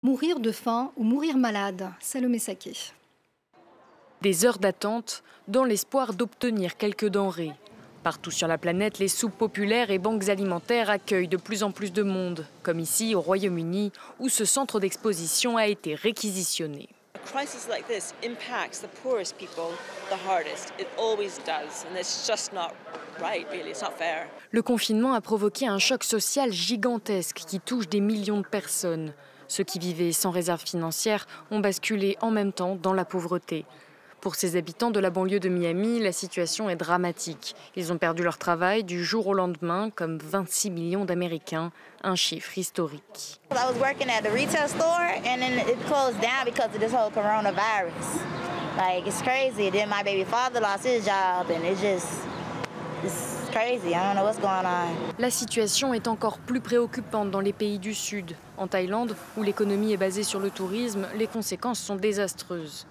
Mourir de faim ou mourir malade, Salomé Saké. Des heures d'attente dans l'espoir d'obtenir quelques denrées. Partout sur la planète, les soupes populaires et banques alimentaires accueillent de plus en plus de monde, comme ici au Royaume-Uni, où ce centre d'exposition a été réquisitionné. crisis like this impacts the poorest people the hardest. It always does, and it's just not right, really. It's not fair. Le confinement a provoqué un choc social gigantesque qui touche des millions de personnes. Ceux qui vivaient sans réserve financière ont basculé en même temps dans la pauvreté. Pour ces habitants de la banlieue de Miami, la situation est dramatique. Ils ont perdu leur travail du jour au lendemain, comme 26 millions d'Américains, un chiffre historique. I was working at the retail store and then it closed down because of this whole coronavirus. Like, it's crazy. Then my baby father lost his job and it's crazy. I don't know what's going on. La situation est encore plus préoccupante dans les pays du Sud. En Thaïlande, où l'économie est basée sur le tourisme, les conséquences sont désastreuses.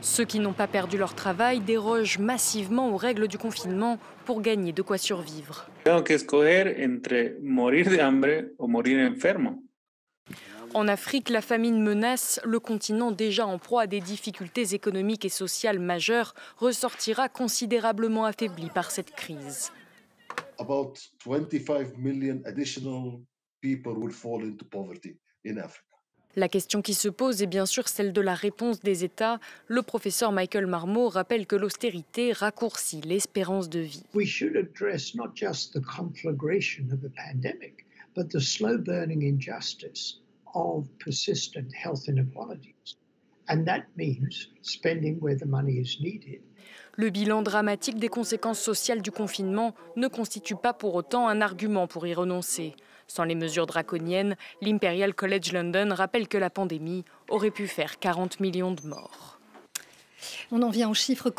Ceux qui n'ont pas perdu leur travail dérogent massivement aux règles du confinement pour gagner de quoi survivre. Tengo que escoger entre morir de hambre o morir enfermo. En Afrique, la famine menace. Le continent, déjà en proie à des difficultés économiques et sociales majeures, ressortira considérablement affaibli par cette crise. About 25 million additional people will fall into poverty in Africa. La question qui se pose est bien sûr celle de la réponse des États. Le professeur Michael Marmot rappelle que l'austérité raccourcit l'espérance de vie. We should address not just the conflagration of the pandemic, but the slow burning injustice of persistent health inequalities. And that means spending where the money is needed. Le bilan dramatique des conséquences sociales du confinement ne constitue pas pour autant un argument pour y renoncer. Sans les mesures draconiennes, l'Imperial College London rappelle que la pandémie aurait pu faire 40 millions de morts. On en vient aux chiffres